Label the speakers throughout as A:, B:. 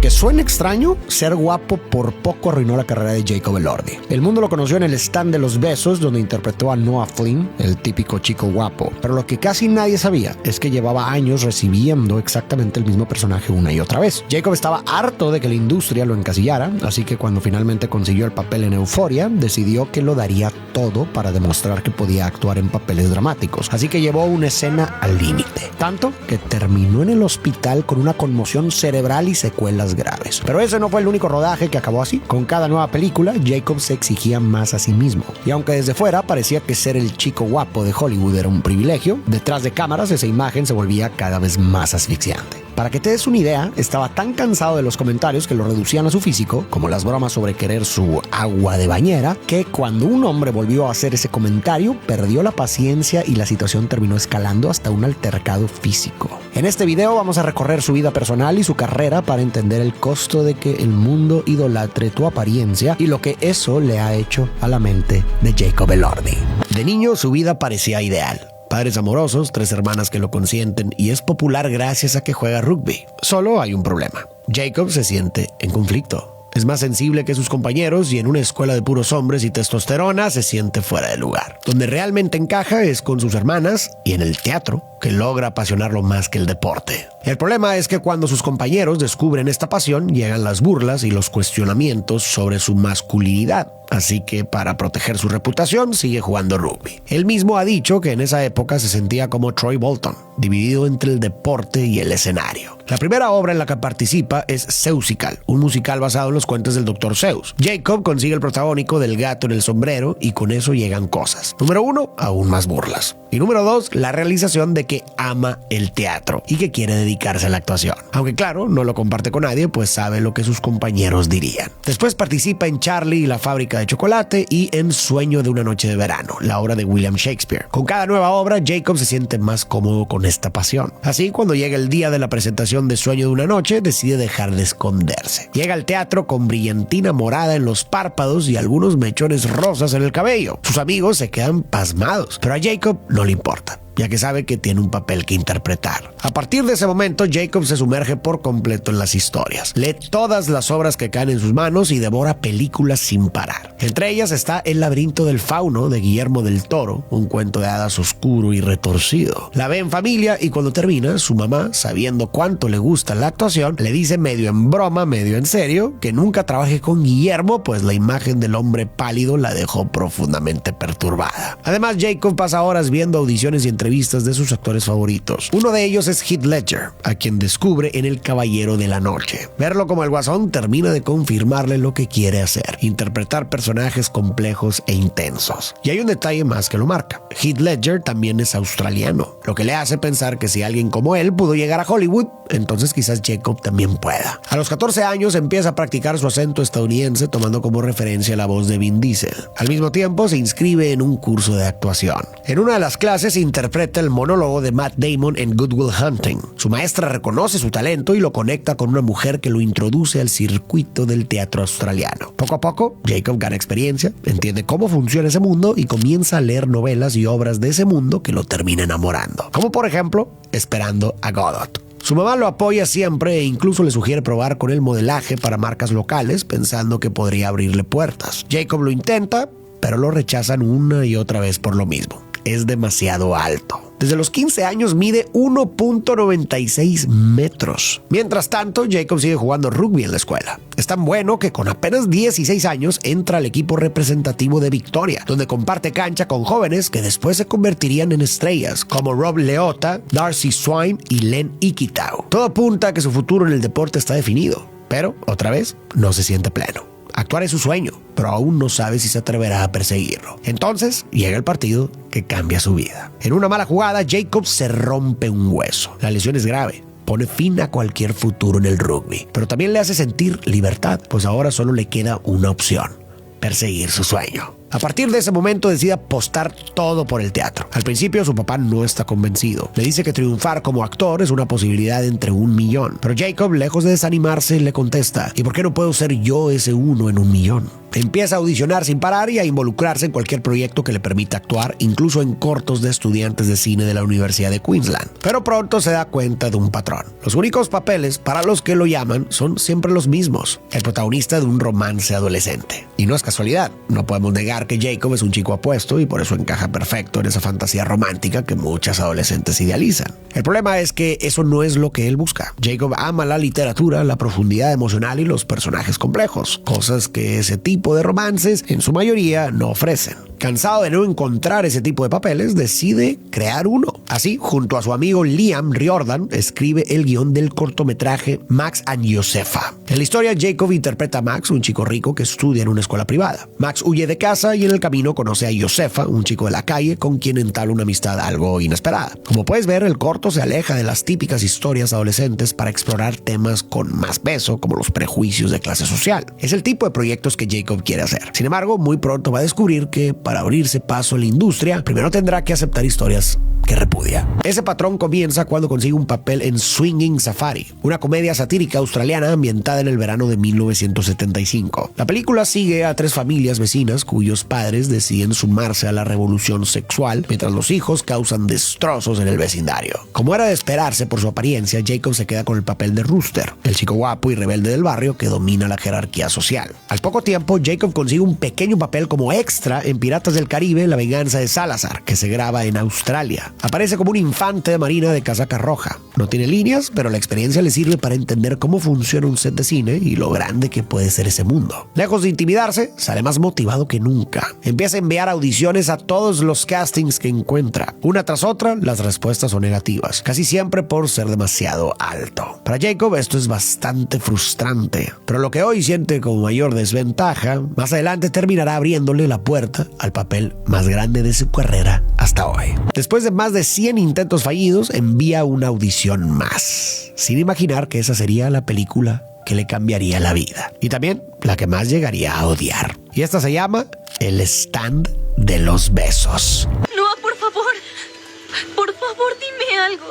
A: Aunque suene extraño, ser guapo por poco arruinó la carrera de Jacob Elordi. El mundo lo conoció en el stand de los besos, donde interpretó a Noah Flynn, el típico chico guapo. Pero lo que casi nadie sabía es que llevaba años recibiendo exactamente el mismo personaje una y otra vez. Jacob estaba harto de que la industria lo encasillara, así que cuando finalmente consiguió el papel en Euphoria, decidió que lo daría todo para demostrar que podía actuar en papeles dramáticos. Así que llevó una escena al límite. Tanto que terminó en el hospital con una conmoción cerebral y secuelas graves. Pero ese no fue el único rodaje que acabó así. Con cada nueva película, Jacob se exigía más a sí mismo. Y aunque desde fuera parecía que ser el chico guapo de Hollywood era un privilegio, detrás de cámaras esa imagen se volvía cada vez más asfixiante. Para que te des una idea, estaba tan cansado de los comentarios que lo reducían a su físico, como las bromas sobre querer su agua de bañera, que cuando un hombre volvió a hacer ese comentario, perdió la paciencia y la situación terminó escalando hasta un altercado físico. En este video vamos a recorrer su vida personal y su carrera para entender el costo de que el mundo idolatre tu apariencia y lo que eso le ha hecho a la mente de Jacob Elordi. De niño, su vida parecía ideal. Padres amorosos, 3 hermanas que lo consienten y es popular gracias a que juega rugby. Solo hay un problema. Jacob se siente en conflicto. Es más sensible que sus compañeros y en una escuela de puros hombres y testosterona se siente fuera de lugar. Donde realmente encaja es con sus hermanas y en el teatro, que logra apasionarlo más que el deporte. El problema es que cuando sus compañeros descubren esta pasión, llegan las burlas y los cuestionamientos sobre su masculinidad. Así que para proteger su reputación sigue jugando rugby. Él mismo ha dicho que en esa época se sentía como Troy Bolton, dividido entre el deporte y el escenario. La primera obra en la que participa es Seussical, un musical basado en los cuentos del Dr. Seuss. Jacob consigue el protagónico del gato en el sombrero y con eso llegan cosas. Número 1, aún más burlas. Y número 2, la realización de que ama el teatro y que quiere dedicarse a la actuación. Aunque claro, no lo comparte con nadie, pues sabe lo que sus compañeros dirían. Después participa en Charlie y la fábrica de chocolate y en Sueño de una noche de verano, la obra de William Shakespeare. Con cada nueva obra, Jacob se siente más cómodo con esta pasión. Así, cuando llega el día de la presentación de Sueño de una noche, decide dejar de esconderse. Llega al teatro con brillantina morada en los párpados y algunos mechones rosas en el cabello. Sus amigos se quedan pasmados, pero a Jacob no le importa, ya que sabe que tiene un papel que interpretar. A partir de ese momento, Jacob se sumerge por completo en las historias. Lee todas las obras que caen en sus manos y devora películas sin parar. Entre ellas está El laberinto del fauno de Guillermo del Toro, un cuento de hadas oscuro y retorcido. La ve en familia y cuando termina, su mamá, sabiendo cuánto le gusta la actuación, le dice medio en broma, medio en serio, que nunca trabaje con Guillermo, pues la imagen del hombre pálido la dejó profundamente perturbada. Además, Jacob pasa horas viendo audiciones y entrevistas de sus actores favoritos. Uno de ellos es Heath Ledger, a quien descubre en El Caballero de la Noche. Verlo como el Guasón termina de confirmarle lo que quiere hacer: interpretar personajes complejos e intensos. Y hay un detalle más que lo marca: Heath Ledger también es australiano, lo que le hace pensar que si alguien como él pudo llegar a Hollywood, entonces quizás Jacob también pueda. A los 14 años empieza a practicar su acento estadounidense, tomando como referencia la voz de Vin Diesel. Al mismo tiempo se inscribe en un curso de actuación. En una de las clases interpreta el monólogo de Matt Damon en Good Will Hunting. Su maestra reconoce su talento y lo conecta con una mujer que lo introduce al circuito del teatro australiano. Poco a poco, Jacob gana experiencia, entiende cómo funciona ese mundo y comienza a leer novelas y obras de ese mundo que lo termina enamorando. Como por ejemplo, Esperando a Godot. Su mamá lo apoya siempre e incluso le sugiere probar con el modelaje para marcas locales, pensando que podría abrirle puertas. Jacob lo intenta, pero lo rechazan una y otra vez por lo mismo: es demasiado alto. Desde los 15 años mide 1.96 metros. Mientras tanto, Jacob sigue jugando rugby en la escuela. Es tan bueno que con apenas 16 años entra al equipo representativo de Victoria, donde comparte cancha con jóvenes que después se convertirían en estrellas, como Rob Leota, Darcy Swine y Len Ikitau. Todo apunta a que su futuro en el deporte está definido, pero otra vez no se siente pleno. Actuar es su sueño, pero aún no sabe si se atreverá a perseguirlo. Entonces llega el partido que cambia su vida. En una mala jugada, Jacob se rompe un hueso. La lesión es grave, pone fin a cualquier futuro en el rugby, pero también le hace sentir libertad, pues ahora solo le queda una opción: perseguir su sueño. A partir de ese momento decide apostar todo por el teatro. Al principio su papá no está convencido. Le dice que triunfar como actor es una posibilidad entre 1.000.000. Pero Jacob, lejos de desanimarse, le contesta: ¿y por qué no puedo ser yo ese uno en 1.000.000? Empieza a audicionar sin parar y a involucrarse en cualquier proyecto que le permita actuar, incluso en cortos de estudiantes de cine de la Universidad de Queensland. Pero pronto se da cuenta de un patrón. Los únicos papeles para los que lo llaman son siempre los mismos: el protagonista de un romance adolescente. Y no es casualidad. No podemos negar que Jacob es un chico apuesto y por eso encaja perfecto en esa fantasía romántica que muchas adolescentes idealizan. El problema es que eso no es lo que él busca. Jacob ama la literatura, la profundidad emocional y los personajes complejos, cosas que ese tipo de romances en su mayoría no ofrecen. Cansado de no encontrar ese tipo de papeles, decide crear uno. Así, junto a su amigo Liam Riordan, escribe el guión del cortometraje Max and Josefa. En la historia, Jacob interpreta a Max, un chico rico que estudia en una escuela privada. Max huye de casa y en el camino conoce a Josefa, un chico de la calle con quien entabla una amistad algo inesperada. Como puedes ver, el corto se aleja de las típicas historias adolescentes para explorar temas con más peso, como los prejuicios de clase social. Es el tipo de proyectos que Jacob quiere hacer. Sin embargo, muy pronto va a descubrir que para abrirse paso a la industria, primero tendrá que aceptar historias que repudia. Ese patrón comienza cuando consigue un papel en Swinging Safari, una comedia satírica australiana ambientada en el verano de 1975. La película sigue a 3 familias vecinas cuyos padres deciden sumarse a la revolución sexual, mientras los hijos causan destrozos en el vecindario. Como era de esperarse por su apariencia, Jacob se queda con el papel de Rooster, el chico guapo y rebelde del barrio que domina la jerarquía social. Al poco tiempo, Jacob consigue un pequeño papel como extra en Piratas del Caribe: La venganza de Salazar, que se graba en Australia. Aparece como un infante de marina de casaca roja. No tiene líneas, pero la experiencia le sirve para entender cómo funciona un set de cine y lo grande que puede ser ese mundo. Lejos de intimidarse, sale más motivado que nunca. Empieza a enviar audiciones a todos los castings que encuentra. Una tras otra, las respuestas son negativas, casi siempre por ser demasiado alto. Para Jacob esto es bastante frustrante, pero lo que hoy siente como mayor desventaja, más adelante terminará abriéndole la puerta al papel más grande de su carrera hasta hoy. Después de más de 100 intentos fallidos, envía una audición más, sin imaginar que esa sería la película que le cambiaría la vida, y también la que más llegaría a odiar. Y esta se llama El stand de los besos.
B: Noah, por favor, dime algo.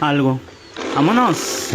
C: Algo. Vámonos.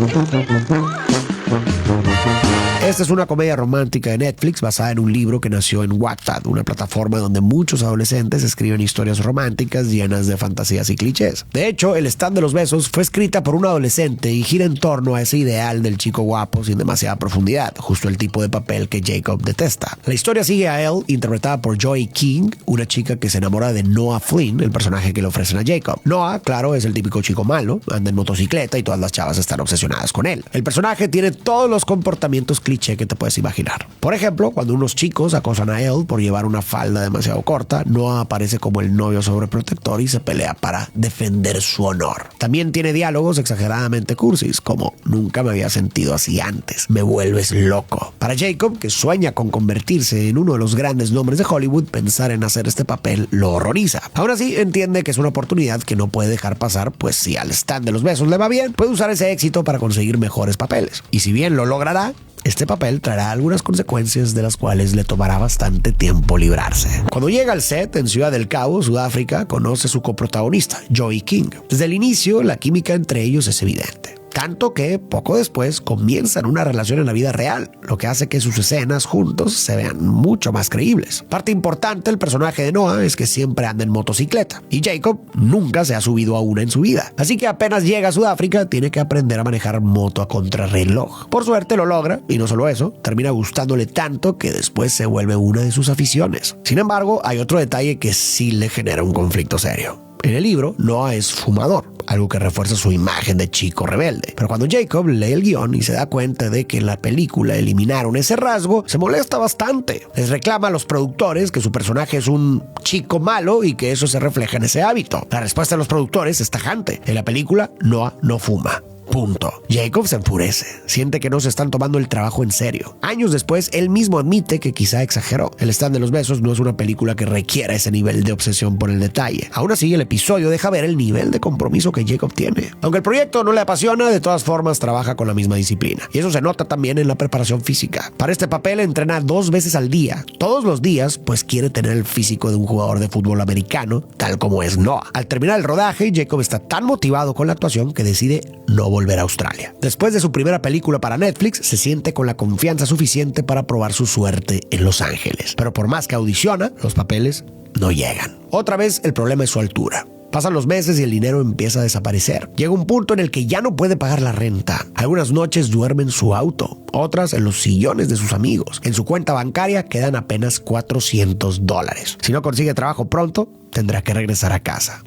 A: Esta es una comedia romántica de Netflix basada en un libro que nació en Wattpad, una plataforma donde muchos adolescentes escriben historias románticas llenas de fantasías y clichés. De hecho, El stand de los besos fue escrita por un adolescente y gira en torno a ese ideal del chico guapo sin demasiada profundidad, justo el tipo de papel que Jacob detesta. La historia sigue a Elle, interpretada por Joey King, una chica que se enamora de Noah Flynn, el personaje que le ofrecen a Jacob. Noah, claro, es el típico chico malo, anda en motocicleta y todas las chavas están obsesionadas con él. El personaje tiene todos los comportamientos cliché que te puedes imaginar. Por ejemplo, cuando unos chicos acosan a Elle por llevar una falda demasiado corta, Noah aparece como el novio sobreprotector y se pelea para defender su honor. También tiene diálogos exageradamente cursis, como: nunca me había sentido así antes, me vuelves loco. Para Jacob, que sueña con convertirse en uno de los grandes nombres de Hollywood, pensar en hacer este papel lo horroriza. Aún así, entiende que es una oportunidad que no puede dejar pasar, pues si al stand de los besos le va bien, puede usar ese éxito para conseguir mejores papeles. Y si bien lo logrará, este papel traerá algunas consecuencias de las cuales le tomará bastante tiempo librarse. Cuando llega al set en Ciudad del Cabo, Sudáfrica, conoce a su coprotagonista, Joey King. Desde el inicio, la química entre ellos es evidente. Tanto que poco después comienzan una relación en la vida real, lo que hace que sus escenas juntos se vean mucho más creíbles. Parte importante del personaje de Noah es que siempre anda en motocicleta, y Jacob nunca se ha subido a una en su vida. Así que apenas llega a Sudáfrica, tiene que aprender a manejar moto a contrarreloj. Por suerte lo logra, y no solo eso, termina gustándole tanto que después se vuelve una de sus aficiones. Sin embargo, hay otro detalle que sí le genera un conflicto serio. En el libro, Noah es fumador, algo que refuerza su imagen de chico rebelde. Pero cuando Jacob lee el guión y se da cuenta de que en la película eliminaron ese rasgo, se molesta bastante. Les reclama a los productores que su personaje es un chico malo y que eso se refleja en ese hábito. La respuesta de los productores es tajante. En la película, Noah no fuma. Punto. Jacob se enfurece, siente que no se están tomando el trabajo en serio. Años después, él mismo admite que quizá exageró. El stand de los besos no es una película que requiera ese nivel de obsesión por el detalle. Aún así, el episodio deja ver el nivel de compromiso que Jacob tiene. Aunque el proyecto no le apasiona, de todas formas trabaja con la misma disciplina. Y eso se nota también en la preparación física. Para este papel entrena 2 veces al día, todos los días, pues quiere tener el físico de un jugador de fútbol americano, tal como es Noah. Al terminar el rodaje, Jacob está tan motivado con la actuación que decide no volver a Australia. Después de su primera película para Netflix, se siente con la confianza suficiente para probar su suerte en Los Ángeles. Pero por más que audiciona, los papeles no llegan. Otra vez el problema es su altura. Pasan los meses y el dinero empieza a desaparecer. Llega un punto en el que ya no puede pagar la renta. Algunas noches duerme en su auto, otras en los sillones de sus amigos. En su cuenta bancaria quedan apenas $400. Si no consigue trabajo pronto, tendrá que regresar a casa.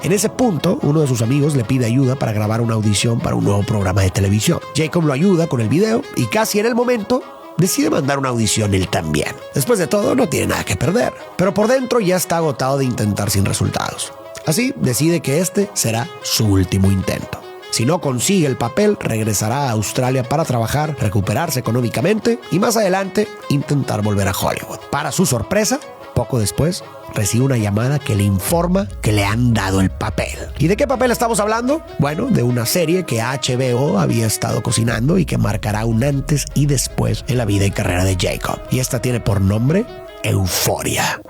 A: En ese punto, uno de sus amigos le pide ayuda para grabar una audición para un nuevo programa de televisión. Jacob lo ayuda con el video y casi en el momento decide mandar una audición él también. Después de todo, no tiene nada que perder, pero por dentro ya está agotado de intentar sin resultados. Así, decide que este será su último intento. Si no consigue el papel, regresará a Australia para trabajar, recuperarse económicamente y más adelante intentar volver a Hollywood. Para su sorpresa, poco después, recibe una llamada que le informa que le han dado el papel. ¿Y de qué papel estamos hablando? Bueno, de una serie que HBO había estado cocinando y que marcará un antes y después en la vida y carrera de Jacob. Y esta tiene por nombre Euphoria.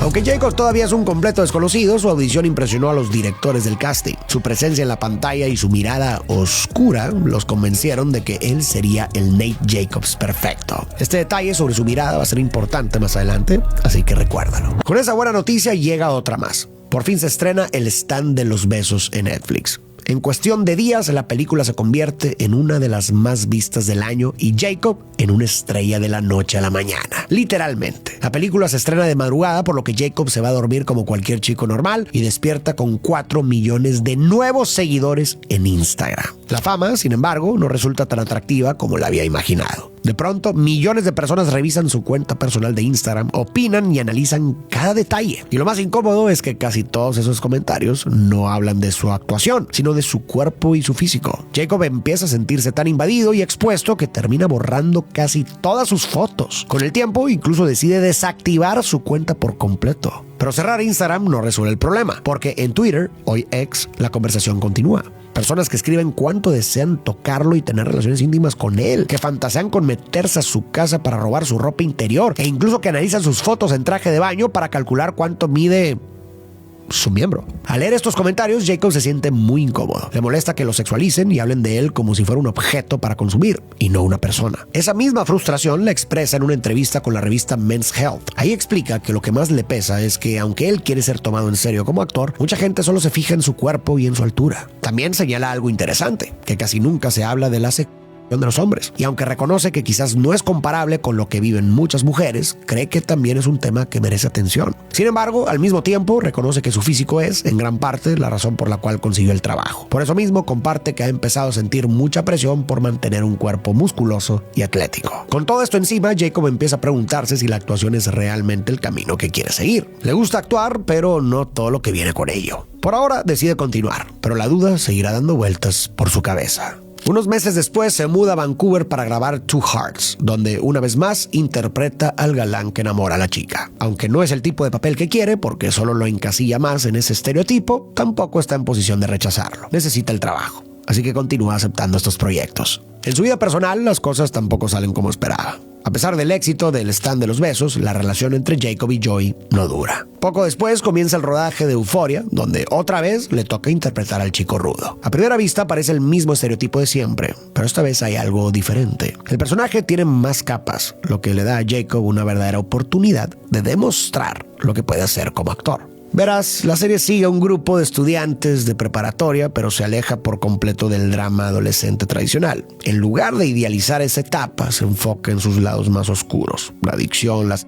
A: Aunque Jacob todavía es un completo desconocido, su audición impresionó a los directores del casting. Su presencia en la pantalla y su mirada oscura los convencieron de que él sería el Nate Jacobs perfecto. Este detalle sobre su mirada va a ser importante más adelante, así que recuérdalo. Con esa buena noticia llega otra más. Por fin se estrena El Stand de los Besos en Netflix. En cuestión de días, la película se convierte en una de las más vistas del año y Jacob en una estrella de la noche a la mañana. Literalmente. La película se estrena de madrugada, por lo que Jacob se va a dormir como cualquier chico normal y despierta con 4 millones de nuevos seguidores en Instagram. La fama, sin embargo, no resulta tan atractiva como la había imaginado. De pronto, millones de personas revisan su cuenta personal de Instagram, opinan y analizan cada detalle. Y lo más incómodo es que casi todos esos comentarios no hablan de su actuación, sino de su cuerpo y su físico. Jacob empieza a sentirse tan invadido y expuesto que termina borrando casi todas sus fotos. Con el tiempo, incluso decide desactivar su cuenta por completo. Pero cerrar Instagram no resuelve el problema, porque en Twitter, hoy X, la conversación continúa. Personas que escriben cuánto desean tocarlo y tener relaciones íntimas con él, que fantasean con meterse a su casa para robar su ropa interior, e incluso que analizan sus fotos en traje de baño para calcular cuánto mide su miembro. Al leer estos comentarios, Jacob se siente muy incómodo. Le molesta que lo sexualicen y hablen de él como si fuera un objeto para consumir y no una persona. Esa misma frustración la expresa en una entrevista con la revista Men's Health. Ahí explica que lo que más le pesa es que, aunque él quiere ser tomado en serio como actor, mucha gente solo se fija en su cuerpo y en su altura. También señala algo interesante, que casi nunca se habla de la sexualidad de los hombres, y aunque reconoce que quizás no es comparable con lo que viven muchas mujeres, cree que también es un tema que merece atención. Sin embargo, al mismo tiempo reconoce que su físico es, en gran parte, la razón por la cual consiguió el trabajo. Por eso mismo comparte que ha empezado a sentir mucha presión por mantener un cuerpo musculoso y atlético. Con todo esto encima, Jacob empieza a preguntarse si la actuación es realmente el camino que quiere seguir. Le gusta actuar, pero no todo lo que viene con ello. Por ahora decide continuar, pero la duda seguirá dando vueltas por su cabeza. Unos meses después se muda a Vancouver para grabar Two Hearts, donde una vez más interpreta al galán que enamora a la chica. Aunque no es el tipo de papel que quiere, porque solo lo encasilla más en ese estereotipo, tampoco está en posición de rechazarlo. Necesita el trabajo, así que continúa aceptando estos proyectos. En su vida personal, las cosas tampoco salen como esperaba. A pesar del éxito del Stand de los Besos, la relación entre Jacob y Joy no dura. Poco después comienza el rodaje de Euphoria, donde otra vez le toca interpretar al chico rudo. A primera vista parece el mismo estereotipo de siempre, pero esta vez hay algo diferente. El personaje tiene más capas, lo que le da a Jacob una verdadera oportunidad de demostrar lo que puede hacer como actor. Verás, la serie sigue a un grupo de estudiantes de preparatoria, pero se aleja por completo del drama adolescente tradicional. En lugar de idealizar esa etapa, se enfoca en sus lados más oscuros, la adicción, las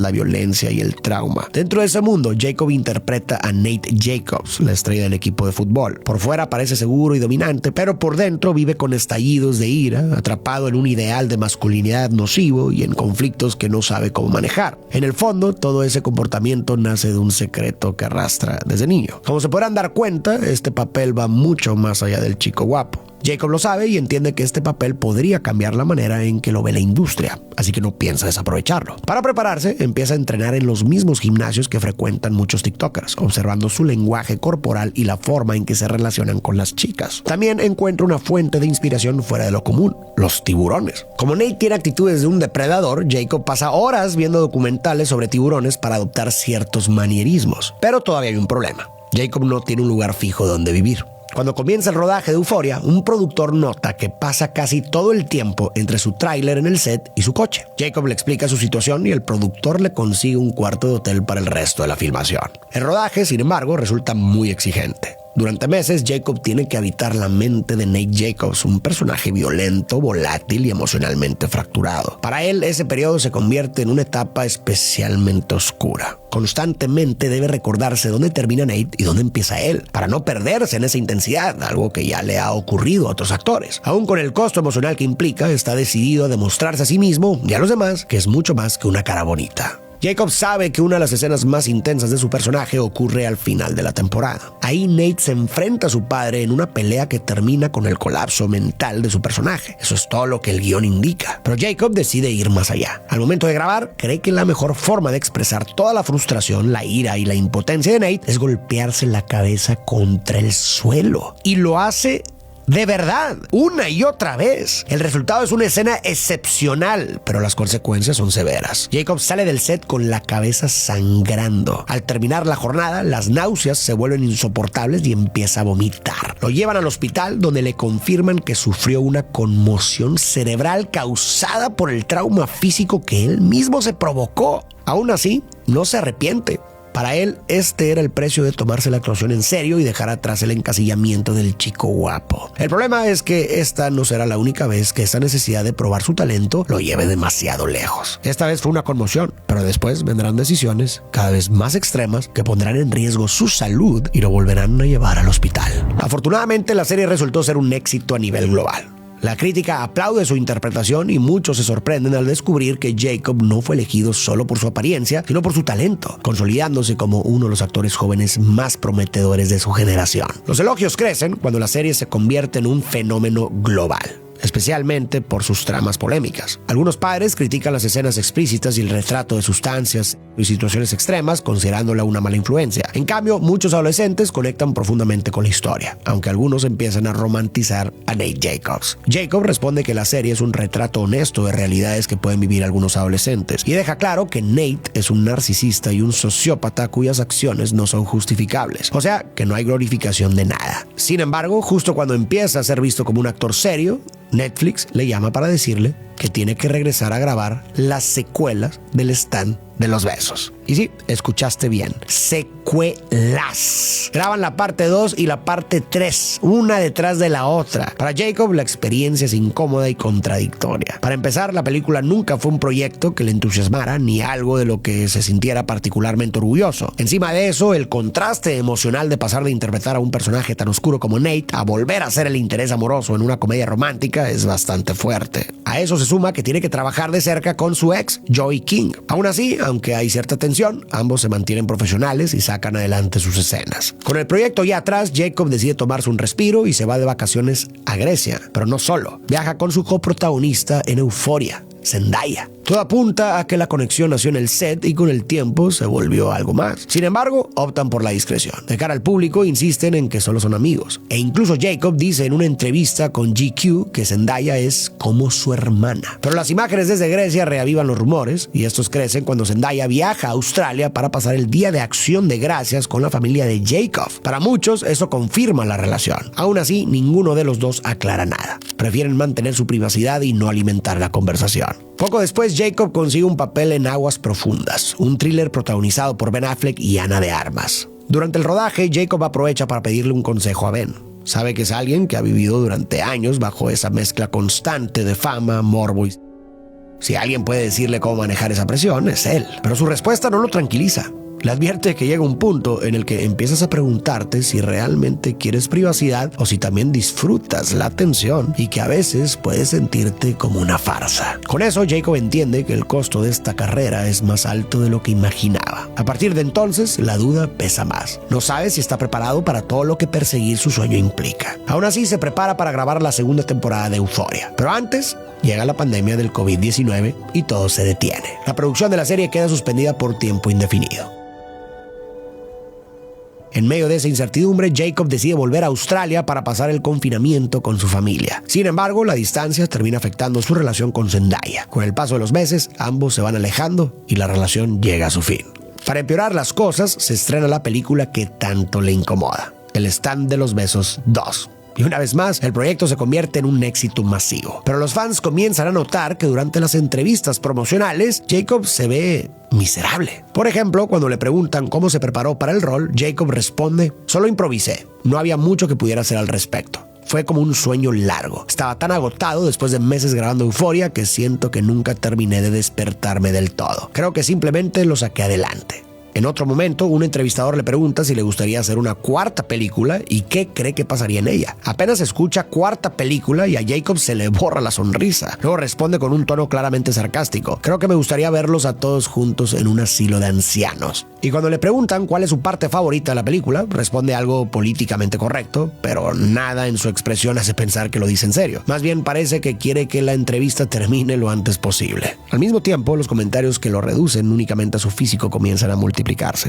A: la violencia y el trauma. Dentro de ese mundo, Jacob interpreta a Nate Jacobs, la estrella del equipo de fútbol. Por fuera parece seguro y dominante, pero por dentro vive con estallidos de ira, atrapado en un ideal de masculinidad nocivo y en conflictos que no sabe cómo manejar. En el fondo, todo ese comportamiento nace de un secreto que arrastra desde niño. Como se podrán dar cuenta, este papel va mucho más allá del chico guapo. Jacob lo sabe y entiende que este papel podría cambiar la manera en que lo ve la industria, así que no piensa desaprovecharlo. Para prepararse, empieza a entrenar en los mismos gimnasios que frecuentan muchos TikTokers, observando su lenguaje corporal y la forma en que se relacionan con las chicas. También encuentra una fuente de inspiración fuera de lo común: los tiburones. Como Nate tiene actitudes de un depredador, Jacob pasa horas viendo documentales sobre tiburones para adoptar ciertos manierismos. Pero todavía hay un problema: Jacob no tiene un lugar fijo donde vivir. Cuando comienza el rodaje de Euphoria, un productor nota que pasa casi todo el tiempo entre su tráiler en el set y su coche. Jacob le explica su situación y el productor le consigue un cuarto de hotel para el resto de la filmación. El rodaje, sin embargo, resulta muy exigente. Durante meses, Jacob tiene que habitar la mente de Nate Jacobs, un personaje violento, volátil y emocionalmente fracturado. Para él, ese periodo se convierte en una etapa especialmente oscura. Constantemente debe recordarse dónde termina Nate y dónde empieza él, para no perderse en esa intensidad, algo que ya le ha ocurrido a otros actores. Aún con el costo emocional que implica, está decidido a demostrarse a sí mismo y a los demás que es mucho más que una cara bonita. Jacob sabe que una de las escenas más intensas de su personaje ocurre al final de la temporada. Ahí Nate se enfrenta a su padre en una pelea que termina con el colapso mental de su personaje. Eso es todo lo que el guión indica. Pero Jacob decide ir más allá. Al momento de grabar, cree que la mejor forma de expresar toda la frustración, la ira y la impotencia de Nate es golpearse la cabeza contra el suelo. Y lo hace de verdad, una y otra vez. El resultado es una escena excepcional, pero las consecuencias son severas. Jacob sale del set con la cabeza sangrando. Al terminar la jornada, las náuseas se vuelven insoportables y empieza a vomitar. Lo llevan al hospital, donde le confirman que sufrió una conmoción cerebral causada por el trauma físico que él mismo se provocó. Aún así, no se arrepiente. Para él, este era el precio de tomarse la actuación en serio y dejar atrás el encasillamiento del chico guapo. El problema es que esta no será la única vez que esa necesidad de probar su talento lo lleve demasiado lejos. Esta vez fue una conmoción, pero después vendrán decisiones cada vez más extremas que pondrán en riesgo su salud y lo volverán a llevar al hospital. Afortunadamente, la serie resultó ser un éxito a nivel global. La crítica aplaude su interpretación y muchos se sorprenden al descubrir que Jacob no fue elegido solo por su apariencia, sino por su talento, consolidándose como uno de los actores jóvenes más prometedores de su generación. Los elogios crecen cuando la serie se convierte en un fenómeno global, especialmente por sus tramas polémicas. Algunos padres critican las escenas explícitas y el retrato de sustancias y situaciones extremas, considerándola una mala influencia. En cambio, muchos adolescentes conectan profundamente con la historia, aunque algunos empiezan a romantizar a Nate Jacobs. Jacob responde que la serie es un retrato honesto de realidades que pueden vivir algunos adolescentes, y deja claro que Nate es un narcisista y un sociópata cuyas acciones no son justificables, o sea, que no hay glorificación de nada. Sin embargo, justo cuando empieza a ser visto como un actor serio, Netflix le llama para decirle que tiene que regresar a grabar las secuelas del Stand de los Besos. Y sí, escuchaste bien, secuelas. Graban la parte 2 y la parte 3, una detrás de la otra. Para Jacob, la experiencia es incómoda y contradictoria. Para empezar, la película nunca fue un proyecto que le entusiasmara ni algo de lo que se sintiera particularmente orgulloso. Encima de eso, el contraste emocional de pasar de interpretar a un personaje tan oscuro como Nate a volver a ser el interés amoroso en una comedia romántica es bastante fuerte. A eso se suma que tiene que trabajar de cerca con su ex, Joey King. Aún así, aunque hay cierta tensión, ambos se mantienen profesionales y sacan adelante sus escenas. Con el proyecto ya atrás, Jacob decide tomarse un respiro y se va de vacaciones a Grecia. Pero no solo, viaja con su coprotagonista en Euphoria, Zendaya. Todo apunta a que la conexión nació en el set y con el tiempo se volvió algo más. Sin embargo, optan por la discreción. De cara al público, insisten en que solo son amigos. E incluso Jacob dice en una entrevista con GQ que Zendaya es como su hermana. Pero las imágenes desde Grecia reavivan los rumores, y estos crecen cuando Zendaya viaja a Australia para pasar el Día de Acción de Gracias con la familia de Jacob. Para muchos, eso confirma la relación. Aún así, ninguno de los dos aclara nada. Prefieren mantener su privacidad y no alimentar la conversación. Poco después, Jacob consigue un papel en Aguas Profundas, un thriller protagonizado por Ben Affleck y Ana de Armas. Durante el rodaje, Jacob aprovecha para pedirle un consejo a Ben. Sabe que es alguien que ha vivido durante años bajo esa mezcla constante de fama, morbo y Si alguien puede decirle cómo manejar esa presión, es él. Pero su respuesta no lo tranquiliza. Le advierte que llega un punto en el que empiezas a preguntarte si realmente quieres privacidad o si también disfrutas la atención y que a veces puedes sentirte como una farsa. Con eso, Jacob entiende que el costo de esta carrera es más alto de lo que imaginaba. A partir de entonces, la duda pesa más. No sabe si está preparado para todo lo que perseguir su sueño implica. Aún así, se prepara para grabar la segunda temporada de Euphoria. Pero antes, llega la pandemia del COVID-19 y todo se detiene. La producción de la serie queda suspendida por tiempo indefinido. En medio de esa incertidumbre, Jacob decide volver a Australia para pasar el confinamiento con su familia. Sin embargo, la distancia termina afectando su relación con Zendaya. Con el paso de los meses, ambos se van alejando y la relación llega a su fin. Para empeorar las cosas, se estrena la película que tanto le incomoda, El Stand de los Besos 2. Y una vez más, el proyecto se convierte en un éxito masivo. Pero los fans comienzan a notar que durante las entrevistas promocionales, Jacob se ve miserable. Por ejemplo, cuando le preguntan cómo se preparó para el rol, Jacob responde: solo improvisé, no había mucho que pudiera hacer al respecto. Fue como un sueño largo. Estaba tan agotado después de meses grabando Euphoria que siento que nunca terminé de despertarme del todo. Creo que simplemente lo saqué adelante. En otro momento, un entrevistador le pregunta si le gustaría hacer una cuarta película y qué cree que pasaría en ella. Apenas escucha cuarta película y a Jacob se le borra la sonrisa. Luego responde con un tono claramente sarcástico: creo que me gustaría verlos a todos juntos en un asilo de ancianos. Y cuando le preguntan cuál es su parte favorita de la película, responde algo políticamente correcto, pero nada en su expresión hace pensar que lo dice en serio. Más bien parece que quiere que la entrevista termine lo antes posible. Al mismo tiempo, los comentarios que lo reducen únicamente a su físico comienzan a multiplicarse.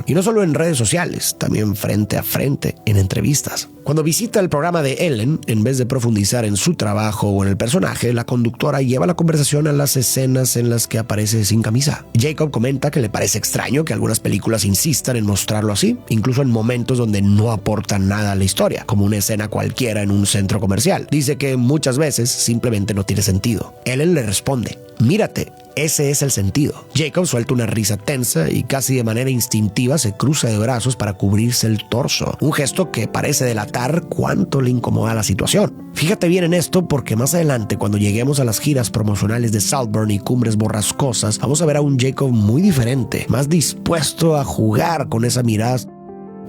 A: Y no solo en redes sociales, también frente a frente en entrevistas. Cuando visita el programa de Ellen, en vez de profundizar en su trabajo o en el personaje, la conductora lleva la conversación a las escenas en las que aparece sin camisa. Jacob comenta que le parece extraño que algunas películas insistan en mostrarlo así, incluso en momentos donde no aportan nada a la historia, como una escena cualquiera en un centro comercial. Dice que muchas veces simplemente no tiene sentido. Ellen le responde: mírate, ese es el sentido. Jacob suelta una risa tensa y casi de manera instintiva se cruza de brazos para cubrirse el torso, un gesto que parece delatar cuánto le incomoda la situación. Fíjate bien en esto porque más adelante, cuando lleguemos a las giras promocionales de Saltburn y Cumbres Borrascosas, vamos a ver a un Jacob muy diferente, más dispuesto a jugar con esa mirada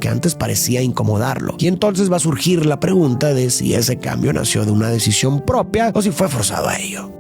A: que antes parecía incomodarlo. Y entonces va a surgir la pregunta de si ese cambio nació de una decisión propia o si fue forzado a ello.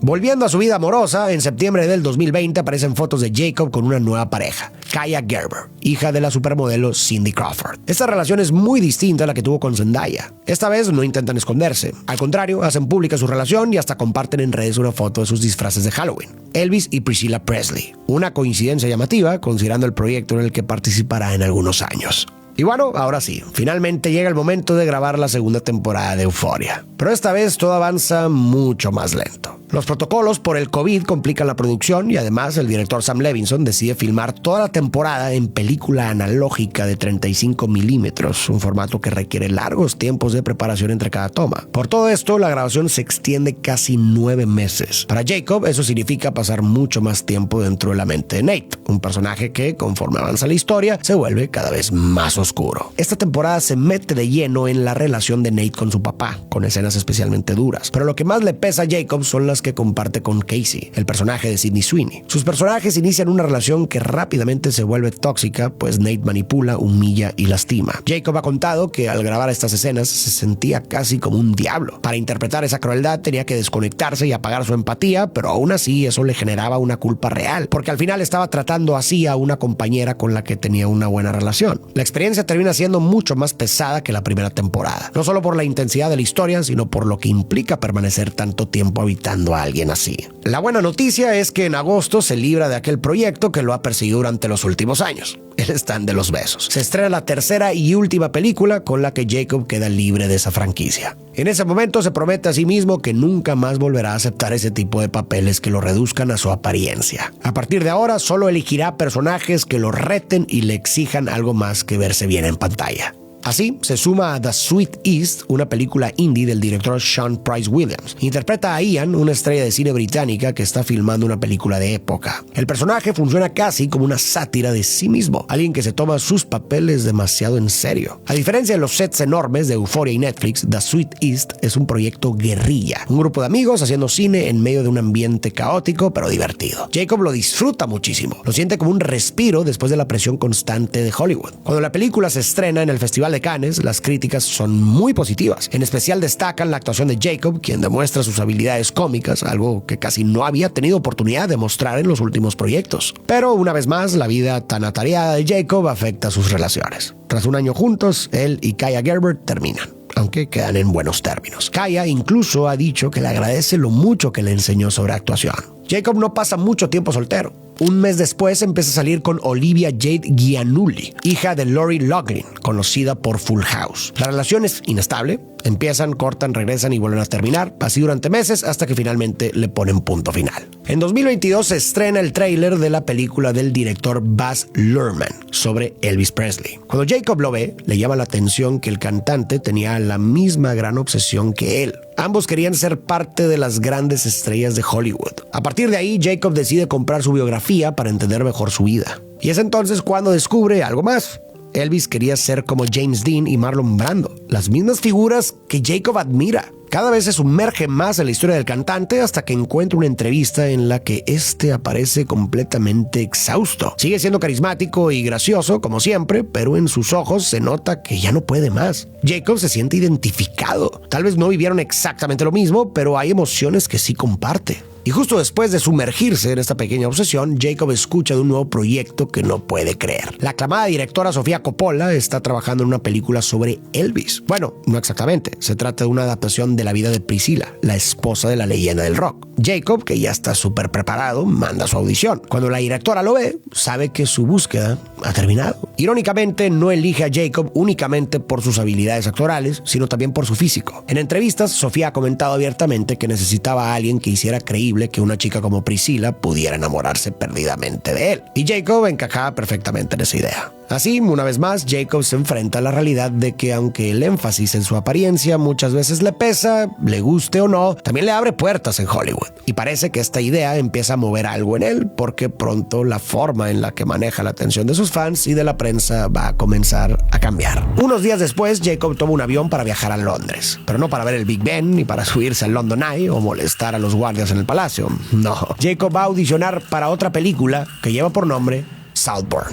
A: Volviendo a su vida amorosa, en septiembre del 2020 aparecen fotos de Jacob con una nueva pareja, Kaya Gerber, hija de la supermodelo Cindy Crawford. Esta relación es muy distinta a la que tuvo con Zendaya. Esta vez no intentan esconderse. Al contrario, hacen pública su relación y hasta comparten en redes una foto de sus disfraces de Halloween. Elvis y Priscilla Presley. Una coincidencia llamativa, considerando el proyecto en el que participará en algunos años. Y bueno, ahora sí, finalmente llega el momento de grabar la segunda temporada de Euphoria. Pero esta vez todo avanza mucho más lento. Los protocolos por el COVID complican la producción y además el director Sam Levinson decide filmar toda la temporada en película analógica de 35 milímetros, un formato que requiere largos tiempos de preparación entre cada toma. Por todo esto, la grabación se extiende casi 9 meses. Para Jacob, eso significa pasar mucho más tiempo dentro de la mente de Nate, un personaje que, conforme avanza la historia, se vuelve cada vez más oscuro. Esta temporada se mete de lleno en la relación de Nate con su papá, con escenas especialmente duras. Pero lo que más le pesa a Jacob son las que comparte con Casey, el personaje de Sydney Sweeney. Sus personajes inician una relación que rápidamente se vuelve tóxica, pues Nate manipula, humilla y lastima. Jacob ha contado que al grabar estas escenas se sentía casi como un diablo. Para interpretar esa crueldad tenía que desconectarse y apagar su empatía, pero aún así eso le generaba una culpa real, porque al final estaba tratando así a una compañera con la que tenía una buena relación. La experiencia termina siendo mucho más pesada que la primera temporada, no solo por la intensidad de la historia, sino por lo que implica permanecer tanto tiempo habitando a alguien así. La buena noticia es que en agosto se libra de aquel proyecto que lo ha perseguido durante los últimos años, El Stand de los Besos. Se estrena la tercera y última película con la que Jacob queda libre de esa franquicia. En ese momento se promete a sí mismo que nunca más volverá a aceptar ese tipo de papeles que lo reduzcan a su apariencia. A partir de ahora solo elegirá personajes que lo reten y le exijan algo más que verse bien en pantalla. Así, se suma a The Sweet East, una película indie del director Sean Price Williams. Interpreta a Ian, una estrella de cine británica que está filmando una película de época. El personaje funciona casi como una sátira de sí mismo, alguien que se toma sus papeles demasiado en serio. A diferencia de los sets enormes de Euphoria y Netflix, The Sweet East es un proyecto guerrilla, un grupo de amigos haciendo cine en medio de un ambiente caótico pero divertido. Jacob lo disfruta muchísimo, lo siente como un respiro después de la presión constante de Hollywood. Cuando la película se estrena en el Festival de Cannes, las críticas son muy positivas. En especial destacan la actuación de Jacob, quien demuestra sus habilidades cómicas, algo que casi no había tenido oportunidad de mostrar en los últimos proyectos. Pero una vez más, la vida tan atareada de Jacob afecta sus relaciones. Tras un año juntos, él y Kaia Gerber terminan, aunque quedan en buenos términos. Kaia incluso ha dicho que le agradece lo mucho que le enseñó sobre actuación. Jacob no pasa mucho tiempo soltero. Un mes después empieza a salir con Olivia Jade Giannulli, hija de Lori Loughlin, conocida por Full House. La relación es inestable. Empiezan, cortan, regresan y vuelven a terminar, así durante meses hasta que finalmente le ponen punto final. En 2022 se estrena el tráiler de la película del director Baz Luhrmann sobre Elvis Presley. Cuando Jacob lo ve, le llama la atención que el cantante tenía la misma gran obsesión que él. Ambos querían ser parte de las grandes estrellas de Hollywood. A partir de ahí, Jacob decide comprar su biografía para entender mejor su vida. Y es entonces cuando descubre algo más. Elvis quería ser como James Dean y Marlon Brando, las mismas figuras que Jacob admira. Cada vez se sumerge más en la historia del cantante hasta que encuentra una entrevista en la que este aparece completamente exhausto. Sigue siendo carismático y gracioso, como siempre, pero en sus ojos se nota que ya no puede más. Jacob se siente identificado. Tal vez no vivieron exactamente lo mismo, pero hay emociones que sí comparte. Y justo después de sumergirse en esta pequeña obsesión, Jacob escucha de un nuevo proyecto que no puede creer. La aclamada directora Sofía Coppola está trabajando en una película sobre Elvis. Bueno, no exactamente. Se trata de una adaptación de la vida de Priscilla, la esposa de la leyenda del rock. Jacob, que ya está súper preparado, manda su audición. Cuando la directora lo ve, sabe que su búsqueda ha terminado. Irónicamente, no elige a Jacob únicamente por sus habilidades actorales, sino también por su físico. En entrevistas, Sofía ha comentado abiertamente que necesitaba a alguien que hiciera creíble que una chica como Priscilla pudiera enamorarse perdidamente de él. Y Jacob encajaba perfectamente en esa idea. Así, una vez más, Jacob se enfrenta a la realidad de que aunque el énfasis en su apariencia muchas veces le pesa, le guste o no, también le abre puertas en Hollywood. Y parece que esta idea empieza a mover algo en él, porque pronto la forma en la que maneja la atención de sus fans y de la prensa va a comenzar a cambiar. Unos días después, Jacob toma un avión para viajar a Londres, pero no para ver el Big Ben ni para subirse al London Eye o molestar a los guardias en el palacio. No, Jacob va a audicionar para otra película que lleva por nombre Saltburn.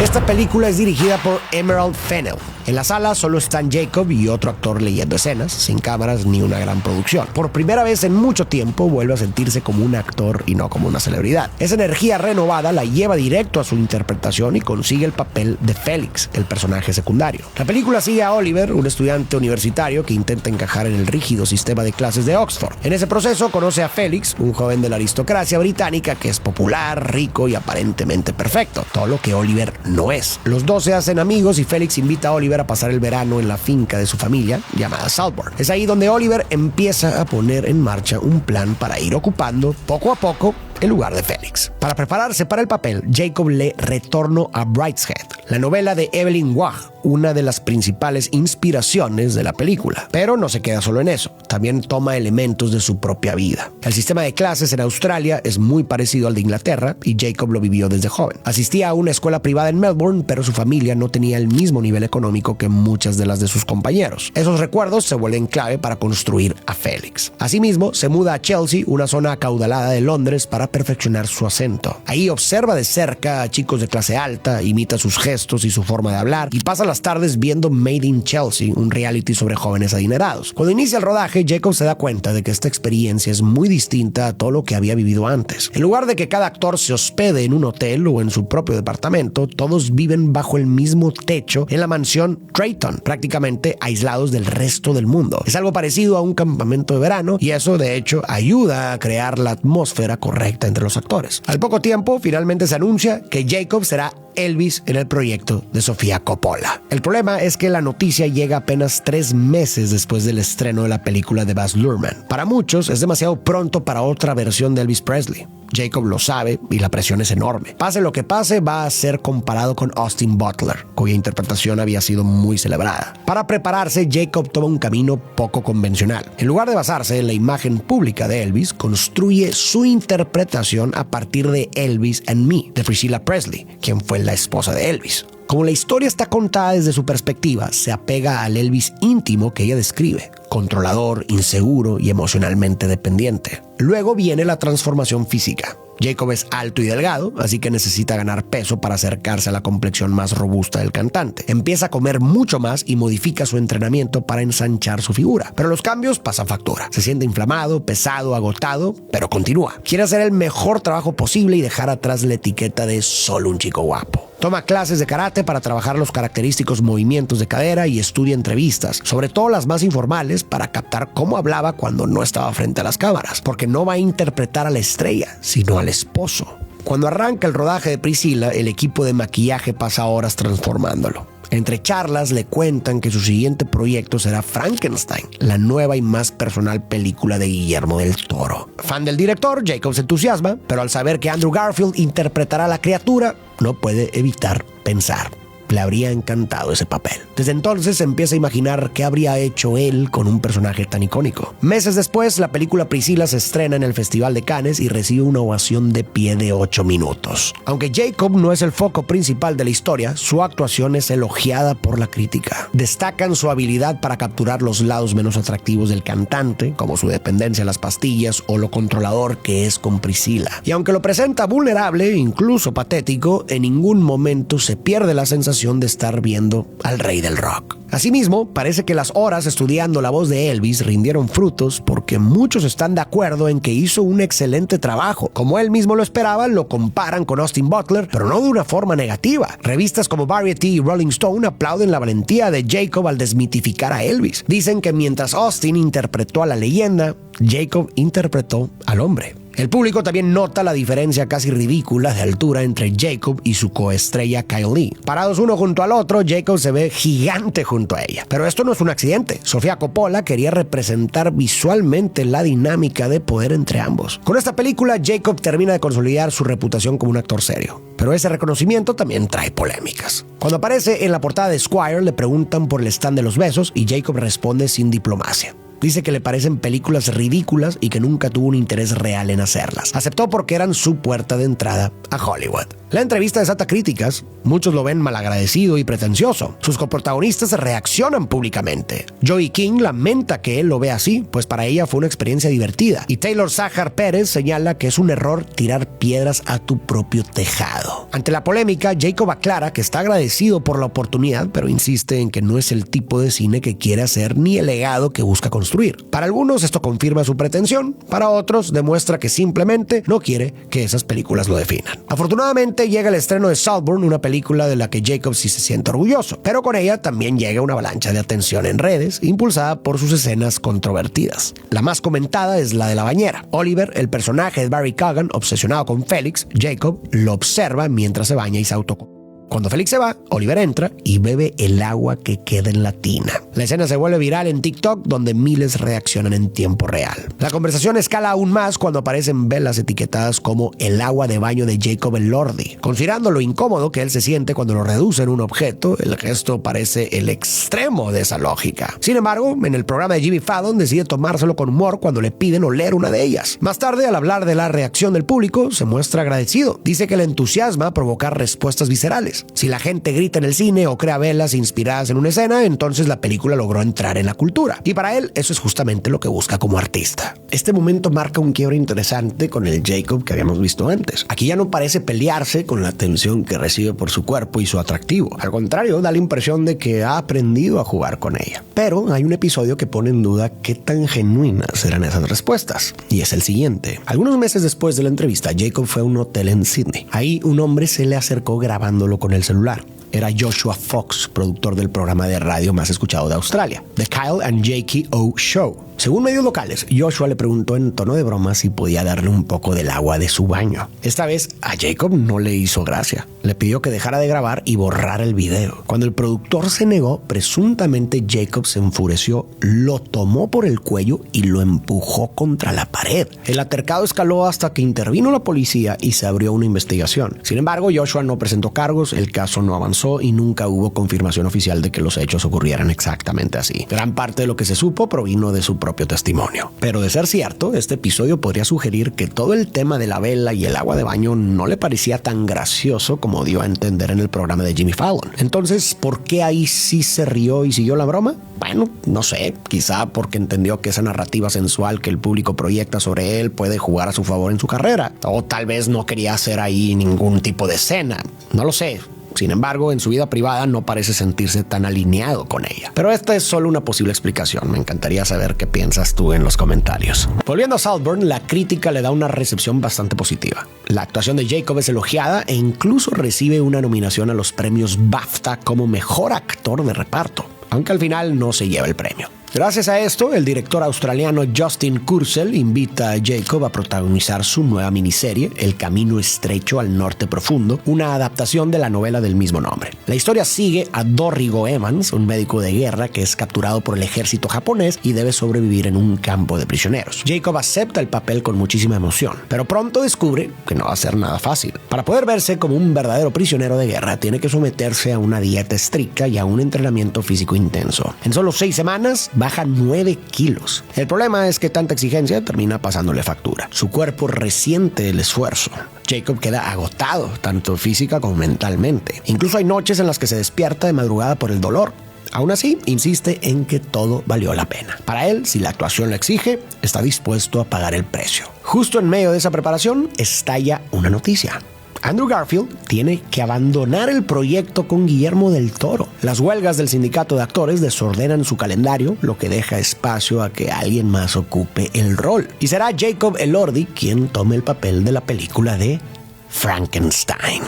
A: Esta película es dirigida por Emerald Fennell. En la sala solo están Jacob y otro actor leyendo escenas, sin cámaras ni una gran producción. Por primera vez en mucho tiempo vuelve a sentirse como un actor y no como una celebridad. Esa energía renovada la lleva directo a su interpretación y consigue el papel de Félix, el personaje secundario. La película sigue a Oliver, un estudiante universitario que intenta encajar en el rígido sistema de clases de Oxford. En ese proceso conoce a Félix, un joven de la aristocracia británica que es popular, rico y aparentemente perfecto, todo lo que Oliver no es. Los dos se hacen amigos y Félix invita a Oliver a pasar el verano en la finca de su familia llamada Saltburn. Es ahí donde Oliver empieza a poner en marcha un plan para ir ocupando poco a poco el lugar de Félix. Para prepararse para el papel, Jacob lee Retorno a Brideshead, la novela de Evelyn Waugh, una de las principales inspiraciones de la película. Pero no se queda solo en eso, también toma elementos de su propia vida. El sistema de clases en Australia es muy parecido al de Inglaterra y Jacob lo vivió desde joven. Asistía a una escuela privada en Melbourne, pero su familia no tenía el mismo nivel económico que muchas de las de sus compañeros. Esos recuerdos se vuelven clave para construir a Félix. Asimismo, se muda a Chelsea, una zona acaudalada de Londres, para perfeccionar su acento. Ahí observa de cerca a chicos de clase alta, imita sus gestos y su forma de hablar y pasa las tardes viendo Made in Chelsea, un reality sobre jóvenes adinerados. Cuando inicia el rodaje, Jacob se da cuenta de que esta experiencia es muy distinta a todo lo que había vivido antes. En lugar de que cada actor se hospede en un hotel o en su propio departamento, todos viven bajo el mismo techo en la mansión Drayton, prácticamente aislados del resto del mundo. Es algo parecido a un campamento de verano y eso de hecho ayuda a crear la atmósfera correcta entre los actores. Al poco tiempo, finalmente se anuncia que Jacob será Elvis en el proyecto de Sofía Coppola. El problema es que la noticia llega apenas 3 meses después del estreno de la película de Baz Luhrmann. Para muchos es demasiado pronto para otra versión de Elvis Presley. Jacob lo sabe y la presión es enorme. Pase lo que pase, va a ser comparado con Austin Butler, cuya interpretación había sido muy celebrada. Para prepararse, Jacob toma un camino poco convencional. En lugar de basarse en la imagen pública de Elvis, construye su interpretación a partir de Elvis and Me, de Priscilla Presley, quien fue la esposa de Elvis. Como la historia está contada desde su perspectiva, se apega al Elvis íntimo que ella describe, controlador, inseguro y emocionalmente dependiente. Luego viene la transformación física. Jacob es alto y delgado, así que necesita ganar peso para acercarse a la complexión más robusta del cantante. Empieza a comer mucho más y modifica su entrenamiento para ensanchar su figura. Pero los cambios pasan factura. Se siente inflamado, pesado, agotado, pero continúa. Quiere hacer el mejor trabajo posible y dejar atrás la etiqueta de solo un chico guapo. Toma clases de karate para trabajar los característicos movimientos de cadera y estudia entrevistas, sobre todo las más informales, para captar cómo hablaba cuando no estaba frente a las cámaras, porque no va a interpretar a la estrella, sino al esposo. Cuando arranca el rodaje de Priscilla, el equipo de maquillaje pasa horas transformándolo. Entre charlas le cuentan que su siguiente proyecto será Frankenstein, la nueva y más personal película de Guillermo del Toro. Fan del director, Jacob se entusiasma, pero al saber que Andrew Garfield interpretará a la criatura, no puede evitar pensar. Le habría encantado ese papel. Desde entonces empieza a imaginar qué habría hecho él con un personaje tan icónico. Meses después, la película Priscilla se estrena en el Festival de Cannes y recibe una ovación de pie de 8 minutos. Aunque Jacob no es el foco principal de la historia, su actuación es elogiada por la crítica. Destacan su habilidad para capturar los lados menos atractivos del cantante, como su dependencia a las pastillas o lo controlador que es con Priscilla. Y aunque lo presenta vulnerable, incluso patético, en ningún momento se pierde la sensación de estar viendo al rey del rock. Asimismo, parece que las horas estudiando la voz de Elvis rindieron frutos porque muchos están de acuerdo en que hizo un excelente trabajo. Como él mismo lo esperaba, lo comparan con Austin Butler, pero no de una forma negativa. Revistas como Variety y Rolling Stone aplauden la valentía de Jacob al desmitificar a Elvis. Dicen que mientras Austin interpretó a la leyenda, Jacob interpretó al hombre. El público también nota la diferencia casi ridícula de altura entre Jacob y su coestrella Kyle Lee. Parados uno junto al otro, Jacob se ve gigante junto a ella. Pero esto no es un accidente. Sofía Coppola quería representar visualmente la dinámica de poder entre ambos. Con esta película, Jacob termina de consolidar su reputación como un actor serio. Pero ese reconocimiento también trae polémicas. Cuando aparece en la portada de Esquire, le preguntan por el stand de los besos y Jacob responde sin diplomacia. Dice que le parecen películas ridículas y que nunca tuvo un interés real en hacerlas. Aceptó porque eran su puerta de entrada a Hollywood. La entrevista desata críticas. Muchos lo ven malagradecido y pretencioso. Sus coprotagonistas reaccionan públicamente. Joey King lamenta que él lo vea así, pues para ella fue una experiencia divertida. Y Taylor Sahar Pérez señala que es un error tirar piedras a tu propio tejado. Ante la polémica, Jacob aclara que está agradecido por la oportunidad, pero insiste en que no es el tipo de cine que quiere hacer ni el legado que busca construir. Para algunos esto confirma su pretensión, para otros demuestra que simplemente no quiere que esas películas lo definan. Afortunadamente llega el estreno de Saltburn, una película de la que Jacob sí se siente orgulloso, pero con ella también llega una avalancha de atención en redes, impulsada por sus escenas controvertidas. La más comentada es la de la bañera. Oliver, el personaje de Barry Keoghan, obsesionado con Felix, Jacob lo observa mientras se baña y se autocompara. Cuando Felix se va, Oliver entra y bebe el agua que queda en la tina. La escena se vuelve viral en TikTok, donde miles reaccionan en tiempo real. La conversación escala aún más cuando aparecen velas etiquetadas como el agua de baño de Jacob Elordi. Considerando lo incómodo que él se siente cuando lo reduce en un objeto, el gesto parece el extremo de esa lógica. Sin embargo, en el programa de Jimmy Fallon decide tomárselo con humor cuando le piden oler una de ellas. Más tarde, al hablar de la reacción del público, se muestra agradecido. Dice que le entusiasma provocar respuestas viscerales. Si la gente grita en el cine o crea velas inspiradas en una escena, entonces la película logró entrar en la cultura. Y para él, eso es justamente lo que busca como artista. Este momento marca un quiebre interesante con el Jacob que habíamos visto antes. Aquí ya no parece pelearse con la atención que recibe por su cuerpo y su atractivo. Al contrario, da la impresión de que ha aprendido a jugar con ella. Pero hay un episodio que pone en duda qué tan genuinas eran esas respuestas. Y es el siguiente. Algunos meses después de la entrevista, Jacob fue a un hotel en Sydney. Ahí un hombre se le acercó grabándolo con el celular. era Joshua Fox, productor del programa de radio más escuchado de Australia, The Kyle and Jackie O Show. Según medios locales, Joshua le preguntó en tono de broma si podía darle un poco del agua de su baño. Esta vez a Jacob no le hizo gracia. Le pidió que dejara de grabar y borrara el video. Cuando el productor se negó, presuntamente Jacob se enfureció, lo tomó por el cuello y lo empujó contra la pared. El altercado escaló hasta que intervino la policía y se abrió una investigación. Sin embargo, Joshua no presentó cargos, el caso no avanzó y nunca hubo confirmación oficial de que los hechos ocurrieran exactamente así. Gran parte de lo que se supo provino de su propio testimonio. Pero de ser cierto, este episodio podría sugerir que todo el tema de la vela y el agua de baño no le parecía tan gracioso como dio a entender en el programa de Jimmy Fallon. Entonces, ¿por qué ahí sí se rió y siguió la broma? Bueno, no sé, quizá porque entendió que esa narrativa sensual que el público proyecta sobre él puede jugar a su favor en su carrera. O tal vez no quería hacer ahí ningún tipo de escena. No lo sé. Sin embargo, en su vida privada no parece sentirse tan alineado con ella. Pero esta es solo una posible explicación. Me encantaría saber qué piensas tú en los comentarios. Volviendo a Saltburn, la crítica le da una recepción bastante positiva. La actuación de Jacob es elogiada e incluso recibe una nominación a los premios BAFTA como mejor actor de reparto, aunque al final no se lleva el premio. Gracias a esto, el director australiano Justin Kurzel invita a Jacob a protagonizar su nueva miniserie, El Camino Estrecho al Norte Profundo, una adaptación de la novela del mismo nombre. La historia sigue a Dorrigo Evans, un médico de guerra que es capturado por el ejército japonés y debe sobrevivir en un campo de prisioneros. Jacob acepta el papel con muchísima emoción, pero pronto descubre que no va a ser nada fácil. Para poder verse como un verdadero prisionero de guerra, tiene que someterse a una dieta estricta y a un entrenamiento físico intenso. En solo 6 semanas, baja 9 kilos. El problema es que tanta exigencia termina pasándole factura. Su cuerpo resiente el esfuerzo. Jacob queda agotado, tanto física como mentalmente. Incluso hay noches en las que se despierta de madrugada por el dolor. Aún así, insiste en que todo valió la pena. Para él, si la actuación lo exige, está dispuesto a pagar el precio. Justo en medio de esa preparación, estalla una noticia. Andrew Garfield tiene que abandonar el proyecto con Guillermo del Toro. Las huelgas del sindicato de actores desordenan su calendario, lo que deja espacio a que alguien más ocupe el rol. Y será Jacob Elordi quien tome el papel de la película de Frankenstein.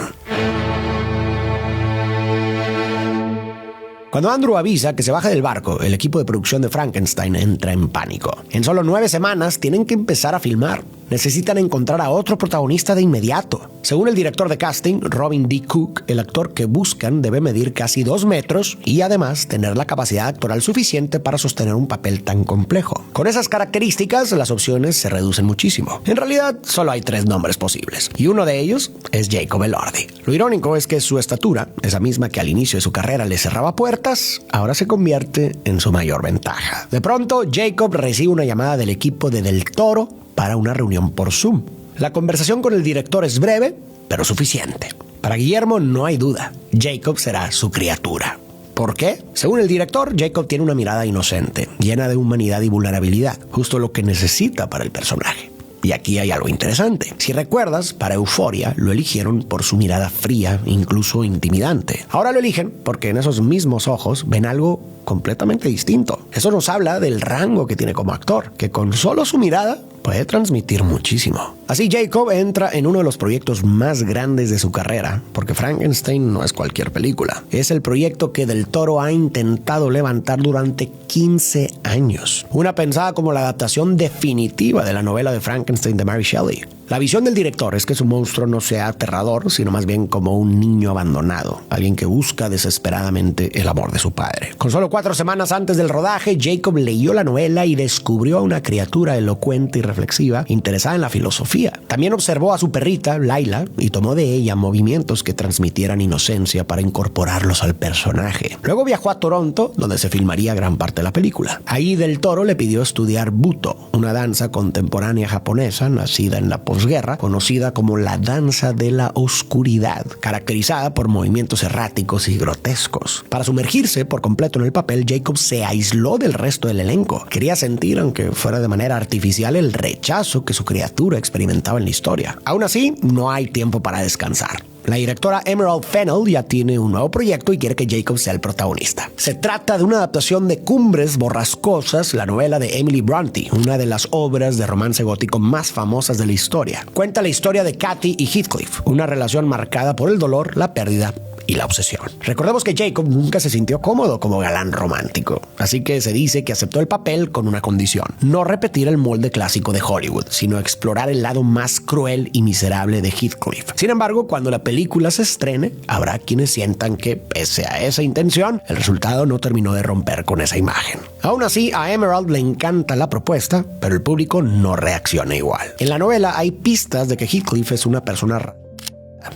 A: Cuando Andrew avisa que se baja del barco, el equipo de producción de Frankenstein entra en pánico. En solo 9 semanas tienen que empezar a filmar. Necesitan encontrar a otro protagonista de inmediato. Según el director de casting, Robin D. Cook, el actor que buscan debe medir casi 2 metros y además tener la capacidad actoral suficiente para sostener un papel tan complejo. Con esas características, las opciones se reducen muchísimo. En realidad, solo hay 3 nombres posibles, y uno de ellos es Jacob Elordi. Lo irónico es que su estatura, esa misma que al inicio de su carrera le cerraba puertas, ahora se convierte en su mayor ventaja. De pronto, Jacob recibe una llamada del equipo de Del Toro para una reunión por Zoom. La conversación con el director es breve, pero suficiente. Para Guillermo no hay duda, Jacob será su criatura. ¿Por qué? Según el director, Jacob tiene una mirada inocente, llena de humanidad y vulnerabilidad, justo lo que necesita para el personaje. Y aquí hay algo interesante. Si recuerdas, para Euphoria lo eligieron por su mirada fría, incluso intimidante. Ahora lo eligen porque en esos mismos ojos ven algo completamente distinto. Eso nos habla del rango que tiene como actor, que con solo su mirada puede transmitir muchísimo. Así Jacob entra en uno de los proyectos más grandes de su carrera, porque Frankenstein no es cualquier película. Es el proyecto que Del Toro ha intentado levantar durante 15 años. Una pensada como la adaptación definitiva de la novela de Frankenstein de Mary Shelley. La visión del director es que su monstruo no sea aterrador, sino más bien como un niño abandonado, alguien que busca desesperadamente el amor de su padre. Con solo 4 semanas antes del rodaje, Jacob leyó la novela y descubrió a una criatura elocuente y reflexiva, interesada en la filosofía. También observó a su perrita, Laila, y tomó de ella movimientos que transmitieran inocencia para incorporarlos al personaje. Luego viajó a Toronto, donde se filmaría gran parte de la película. Ahí Del Toro le pidió estudiar Buto, una danza contemporánea japonesa nacida en la posguerra, conocida como la danza de la oscuridad, caracterizada por movimientos erráticos y grotescos. Para sumergirse por completo en el papel, Jacob se aisló del resto del elenco. Quería sentir, aunque fuera de manera artificial, el rechazo que su criatura experimentaba en la historia. Aún así, no hay tiempo para descansar. La directora Emerald Fennell ya tiene un nuevo proyecto y quiere que Jacob sea el protagonista. Se trata de una adaptación de Cumbres Borrascosas, la novela de Emily Bronte, una de las obras de romance gótico más famosas de la historia. Cuenta la historia de Cathy y Heathcliff, una relación marcada por el dolor, la pérdida y la obsesión. Recordemos que Jacob nunca se sintió cómodo como galán romántico, así que se dice que aceptó el papel con una condición: no repetir el molde clásico de Hollywood, sino explorar el lado más cruel y miserable de Heathcliff. Sin embargo, cuando la película se estrene, habrá quienes sientan que, pese a esa intención, el resultado no terminó de romper con esa imagen. Aún así, a Emerald le encanta la propuesta, pero el público no reacciona igual. En la novela hay pistas de que Heathcliff es una persona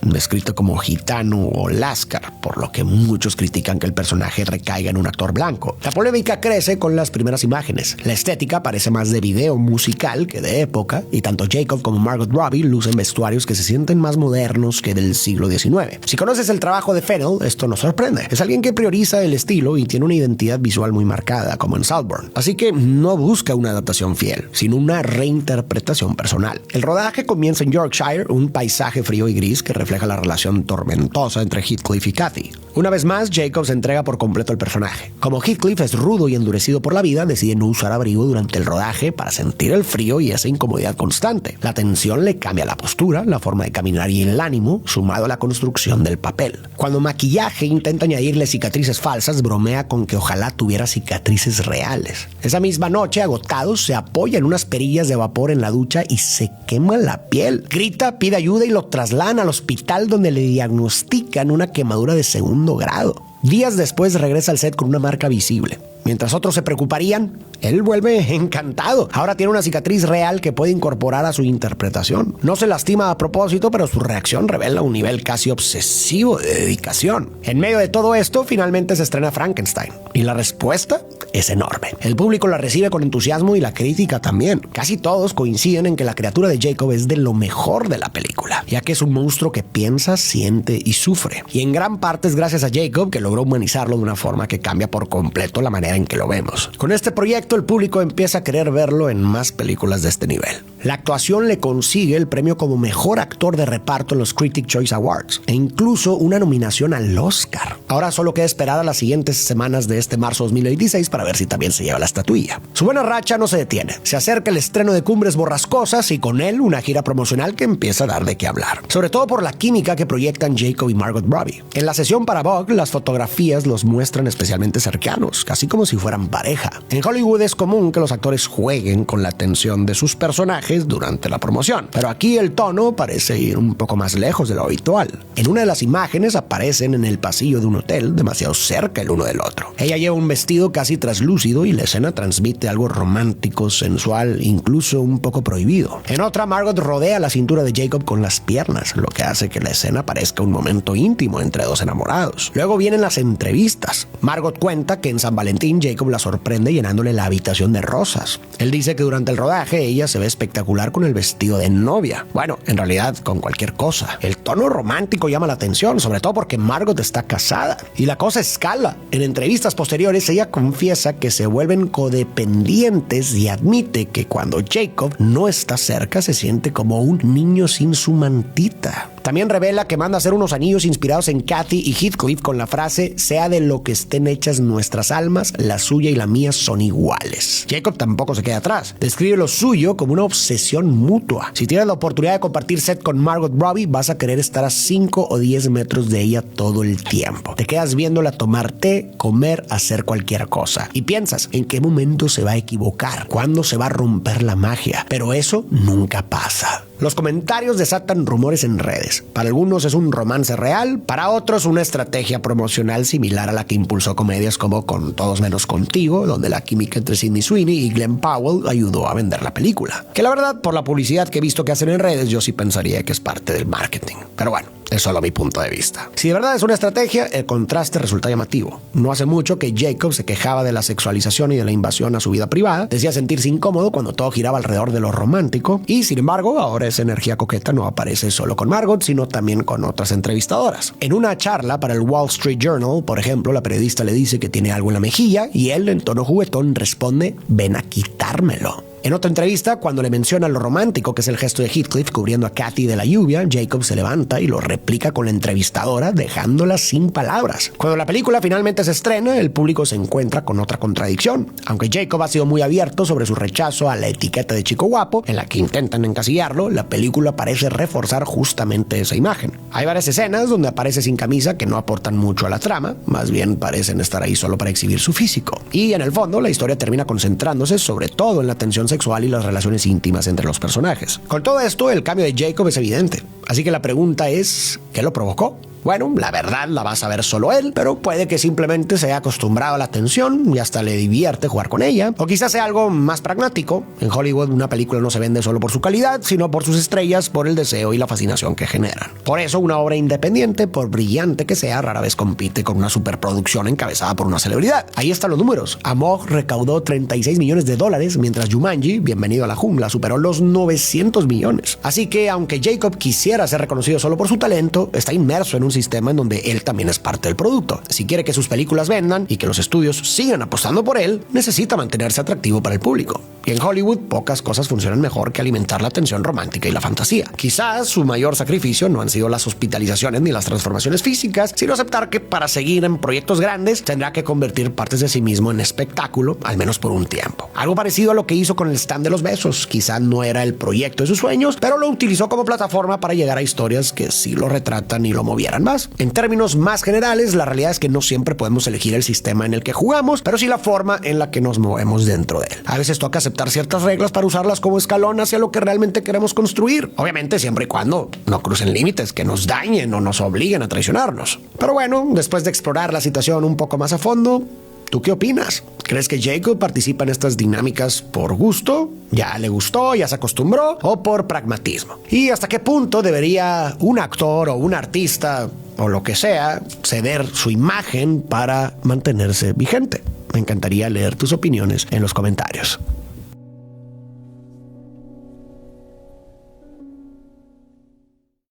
A: descrito como gitano o lascar, por lo que muchos critican que el personaje recaiga en un actor blanco. La polémica crece con las primeras imágenes. La estética parece más de video musical que de época, y tanto Jacob como Margot Robbie lucen vestuarios que se sienten más modernos que del siglo XIX. Si conoces el trabajo de Fennell, esto no sorprende. Es alguien que prioriza el estilo y tiene una identidad visual muy marcada, como en Saltburn. Así que no busca una adaptación fiel, sino una reinterpretación personal. El rodaje comienza en Yorkshire, un paisaje frío y gris que refleja la relación tormentosa entre Heathcliff y Cathy. Una vez más, Jacob se entrega por completo al personaje. Como Heathcliff es rudo y endurecido por la vida, decide no usar abrigo durante el rodaje para sentir el frío y esa incomodidad constante. La tensión le cambia la postura, la forma de caminar y el ánimo, sumado a la construcción del papel. Cuando maquillaje intenta añadirle cicatrices falsas, bromea con que ojalá tuviera cicatrices reales. Esa misma noche, agotado, se apoya en unas perillas de vapor en la ducha y se quema la piel. Grita, pide ayuda y lo trasladan al hospital, donde le diagnostican una quemadura de segundo grado. Días después regresa al set con una marca visible. Mientras otros se preocuparían, él vuelve encantado. Ahora tiene una cicatriz real que puede incorporar a su interpretación. No se lastima a propósito, pero su reacción revela un nivel casi obsesivo de dedicación. En medio de todo esto, finalmente se estrena Frankenstein, y la respuesta es enorme. El público la recibe con entusiasmo y la crítica también. Casi todos coinciden en que la criatura de Jacob es de lo mejor de la película, ya que es un monstruo que piensa, siente y sufre. Y en gran parte es gracias a Jacob que logró humanizarlo de una forma que cambia por completo la manera en que lo vemos. Con este proyecto, el público empieza a querer verlo en más películas de este nivel. La actuación le consigue el premio como mejor actor de reparto en los Critics' Choice Awards e incluso una nominación al Oscar. Ahora solo queda esperar a las siguientes semanas de este marzo 2026 para ver si también se lleva la estatuilla. Su buena racha no se detiene. Se acerca el estreno de Cumbres Borrascosas y con él una gira promocional que empieza a dar de qué hablar. Sobre todo por la química que proyectan Jacob y Margot Robbie. En la sesión para Vogue, las fotografías los muestran especialmente cercanos, casi como si fueran pareja. En Hollywood es común que los actores jueguen con la tensión de sus personajes durante la promoción, pero aquí el tono parece ir un poco más lejos de lo habitual. En una de las imágenes aparecen en el pasillo de un hotel, demasiado cerca el uno del otro. Ella lleva un vestido casi translúcido y la escena transmite algo romántico, sensual, incluso un poco prohibido. En otra, Margot rodea la cintura de Jacob con las piernas, lo que hace que la escena parezca un momento íntimo entre dos enamorados. Luego vienen las entrevistas. Margot cuenta que en San Valentín Jacob la sorprende llenándole la habitación de rosas. Él dice que durante el rodaje ella se ve espectacular con el vestido de novia. Bueno, en realidad con cualquier cosa. El tono romántico llama la atención, sobre todo porque Margot está casada. Y la cosa escala. En entrevistas posteriores ella confiesa que se vuelven codependientes y admite que cuando Jacob no está cerca se siente como un niño sin su mantita. También revela que manda a hacer unos anillos inspirados en Cathy y Heathcliff con la frase: sea de lo que estén hechas nuestras almas, la suya y la mía son iguales. Jacob tampoco se queda atrás. Describe lo suyo como una obsesión mutua. Si tienes la oportunidad de compartir set con Margot Robbie, vas a querer estar a 5 o 10 metros de ella todo el tiempo. Te quedas viéndola tomar té, comer, hacer cualquier cosa. Y piensas en qué momento se va a equivocar, cuándo se va a romper la magia. Pero eso nunca pasa. Los comentarios desatan rumores en redes. Para algunos es un romance real, para otros una estrategia promocional similar a la que impulsó comedias como Con Todos Menos Contigo, donde la química entre Sydney Sweeney y Glenn Powell ayudó a vender la película. Que la verdad, por la publicidad que he visto que hacen en redes, yo sí pensaría que es parte del marketing. Pero bueno, es solo mi punto de vista. Si de verdad es una estrategia, el contraste resulta llamativo. No hace mucho que Jacob se quejaba de la sexualización y de la invasión a su vida privada, decía sentirse incómodo cuando todo giraba alrededor de lo romántico, y sin embargo, ahora esa energía coqueta no aparece solo con Margot, sino también con otras entrevistadoras. En una charla para el Wall Street Journal, por ejemplo, la periodista le dice que tiene algo en la mejilla, y él, en tono juguetón, responde: ven a quitármelo. En otra entrevista, cuando le menciona lo romántico que es el gesto de Heathcliff cubriendo a Kathy de la lluvia, Jacob se levanta y lo replica con la entrevistadora, dejándola sin palabras. Cuando la película finalmente se estrena, el público se encuentra con otra contradicción. Aunque Jacob ha sido muy abierto sobre su rechazo a la etiqueta de chico guapo, en la que intentan encasillarlo, la película parece reforzar justamente esa imagen. Hay varias escenas donde aparece sin camisa que no aportan mucho a la trama, más bien parecen estar ahí solo para exhibir su físico. Y en el fondo, la historia termina concentrándose sobre todo en la tensión sexual y las relaciones íntimas entre los personajes. Con todo esto, el cambio de Jacob es evidente. Así que la pregunta es, ¿qué lo provocó? Bueno, la verdad la va a saber solo él, pero puede que simplemente se haya acostumbrado a la tensión y hasta le divierte jugar con ella. O quizás sea algo más pragmático. En Hollywood una película no se vende solo por su calidad, sino por sus estrellas, por el deseo y la fascinación que generan. Por eso una obra independiente, por brillante que sea, rara vez compite con una superproducción encabezada por una celebridad. Ahí están los números. Amor recaudó $36 millones, mientras Jumanji, Bienvenido a la Jungla, superó los 900 millones. Así que aunque Jacob quisiera ser reconocido solo por su talento, está inmerso en un sistema en donde él también es parte del producto. Si quiere que sus películas vendan y que los estudios sigan apostando por él, necesita mantenerse atractivo para el público. Y en Hollywood pocas cosas funcionan mejor que alimentar la tensión romántica y la fantasía. Quizás su mayor sacrificio no han sido las hospitalizaciones ni las transformaciones físicas, sino aceptar que para seguir en proyectos grandes tendrá que convertir partes de sí mismo en espectáculo, al menos por un tiempo. Algo parecido a lo que hizo con el stand de los besos. Quizás no era el proyecto de sus sueños, pero lo utilizó como plataforma para llegar a historias que sí lo retratan y lo movieran más. En términos más generales, la realidad es que no siempre podemos elegir el sistema en el que jugamos, pero sí la forma en la que nos movemos dentro de él. A veces toca aceptar ciertas reglas para usarlas como escalón hacia lo que realmente queremos construir. Obviamente siempre y cuando no crucen límites que nos dañen o nos obliguen a traicionarnos. Pero bueno, después de explorar la situación un poco más a fondo, ¿tú qué opinas? ¿Crees que Jacob participa en estas dinámicas por gusto? ¿Ya le gustó, ya se acostumbró? ¿O por pragmatismo? ¿Y hasta qué punto debería un actor o un artista o lo que sea ceder su imagen para mantenerse vigente? Me encantaría leer tus opiniones en los comentarios.